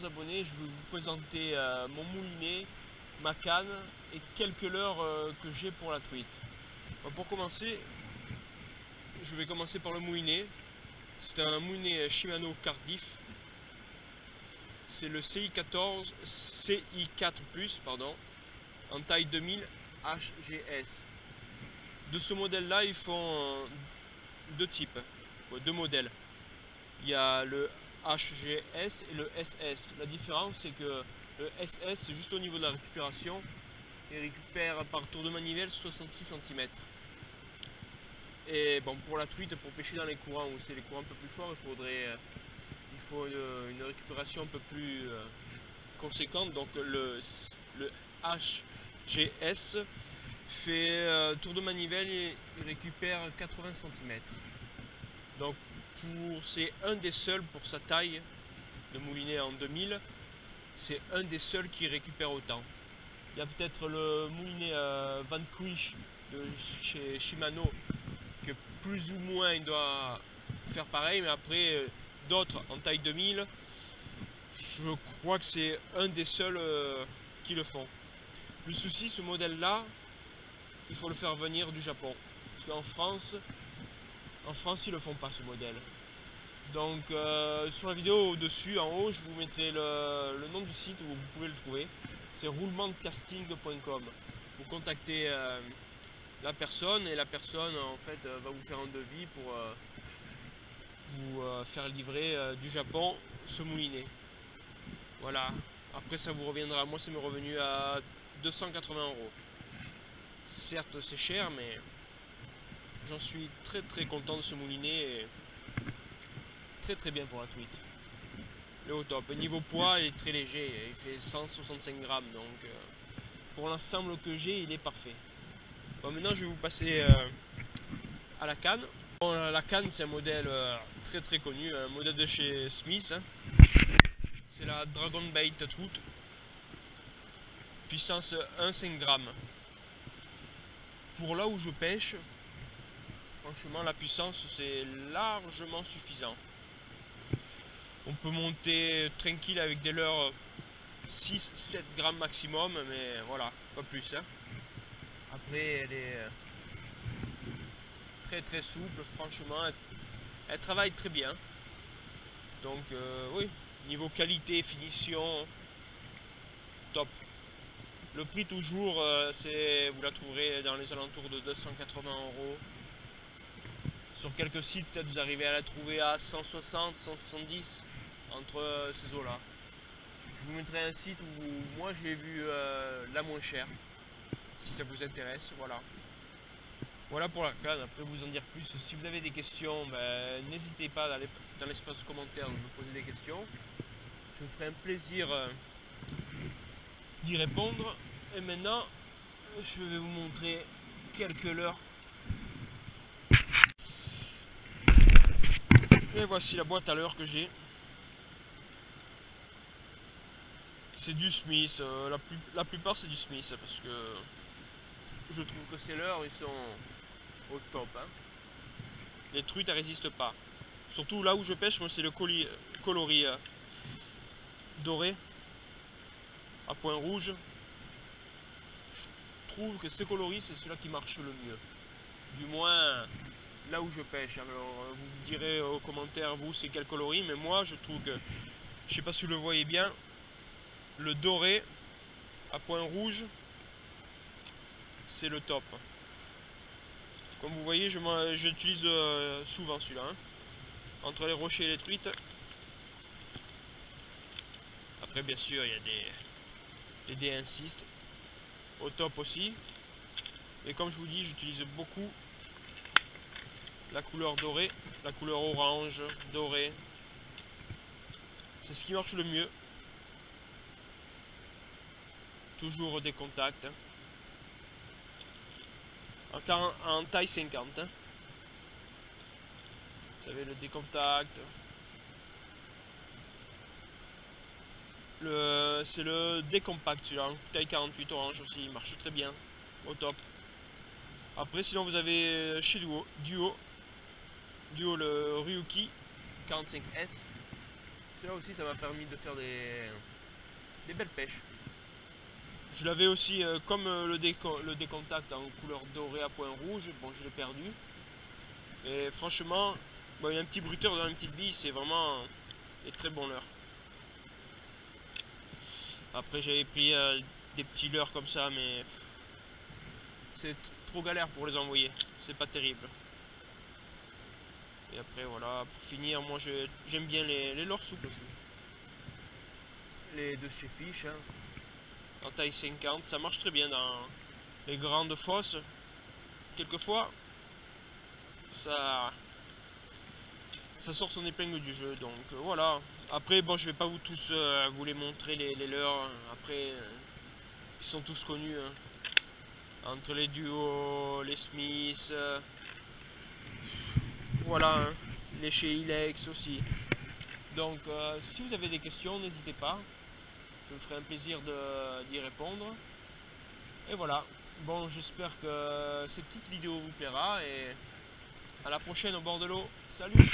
chers abonnés, je vais vous présenter mon moulinet, ma canne et quelques leurres que j'ai pour la truite. Pour commencer, je vais commencer par le moulinet. C'est un moulinet Shimano Cardiff. C'est le CI4 pardon, en taille 2000 HGS. De ce modèle-là, ils font deux types, deux modèles. Il y a le HGS et le SS. La différence, c'est que le SS, c'est juste au niveau de la récupération. Il récupère par tour de manivelle 66 cm. Et bon, pour la truite, pour pêcher dans les courants où c'est les courants un peu plus forts, il faut une récupération un peu plus conséquente. Donc le HGS fait tour de manivelle et il récupère 80 cm. Donc c'est un des seuls pour sa taille de moulinet en 2000, c'est un des seuls qui récupère autant. Il y a peut-être le moulinet Vanquish de chez Shimano que plus ou moins il doit faire pareil, mais après d'autres en taille 2000, je crois que c'est un des seuls qui le font. Le souci, ce modèle là, il faut le faire venir du Japon, parce qu'en France ils le font pas, ce modèle. Donc sur la vidéo au-dessus, en haut, je vous mettrai le nom du site où vous pouvez le trouver. C'est roulementcasting.com. Vous contactez la personne et la personne en fait va vous faire un devis pour vous faire livrer du Japon ce moulinet. Voilà. Après ça vous reviendra, moi ça m'est revenu à 280 €. Certes c'est cher, mais j'en suis très content de ce moulinet. Et très bien pour la truite. Le au top. Niveau poids, il est très léger, il fait 165 grammes, donc pour l'ensemble que j'ai, il est parfait. Bon, maintenant je vais vous passer à la canne. Bon, la canne, c'est un modèle très connu, un modèle de chez Smith. Hein. C'est la Dragon Bait Trout, puissance 1,5 g. Pour là où je pêche, franchement la puissance c'est largement suffisant. On peut monter tranquille avec des leurres 6-7 grammes maximum, mais voilà, pas plus. Hein. Après, elle est très souple, franchement, elle travaille très bien. Donc, oui, niveau qualité, finition, top. Le prix, toujours, vous la trouverez dans les alentours de 280 €. Sur quelques sites, peut-être vous arrivez à la trouver à 160, 170 entre ces eaux-là. Je vous mettrai un site où moi j'ai vu la moins chère, si ça vous intéresse, voilà. Voilà pour la canne, après vous en dire plus. Si vous avez des questions, n'hésitez pas dans l'espace commentaire de me poser des questions. Je me ferai un plaisir d'y répondre. Et maintenant, je vais vous montrer quelques leurres. Et voici la boîte à leurres que j'ai. C'est du Smith, la plupart c'est du Smith, parce que je trouve que ces leurres, ils sont au top. Hein. Les truites, elles résistent pas. Surtout là où je pêche, moi c'est le coloris doré à point rouge. Je trouve que ce coloris, c'est celui-là qui marche le mieux. Du moins là où je pêche. Alors vous me direz aux commentaires, vous, c'est quel coloris, mais moi je trouve que, je sais pas si vous le voyez bien, le doré à point rouge, c'est le top. Comme vous voyez, j'utilise souvent celui-là, hein, entre les rochers et les truites. Après, bien sûr, il y a des D-insist au top aussi. Et comme je vous dis, j'utilise beaucoup la couleur dorée, la couleur orange, dorée. C'est ce qui marche le mieux. Toujours des contacts. En taille 50. Hein. Vous avez le décontact. C'est le décompact celui-là, taille 48 orange aussi, il marche très bien, au top. Après sinon vous avez chez Duo le Ryuki 45S. Là aussi, ça m'a permis de faire des belles pêches. Je l'avais aussi, comme le décontact en couleur dorée à point rouge, bon je l'ai perdu. Et franchement, bon, il y a un petit bruteur dans une petite bille, c'est vraiment des très bons leurres. Après j'avais pris des petits leurres comme ça, mais c'est trop galère pour les envoyer, c'est pas terrible. Et après voilà, pour finir, moi j'aime bien les leurres souples aussi. Les de chez Fish, hein, en taille 50, ça marche très bien dans les grandes fosses. Quelquefois, ça sort son épingle du jeu. Donc voilà. Après, bon, je vais pas vous tous vous les montrer les leurs. Après, ils sont tous connus. Hein. Entre les duos, les Smith, voilà, hein. Les chez Ilex aussi. Donc, si vous avez des questions, n'hésitez pas. Je me ferai un plaisir d'y répondre. Et voilà. Bon, j'espère que cette petite vidéo vous plaira et à la prochaine au bord de l'eau. Salut!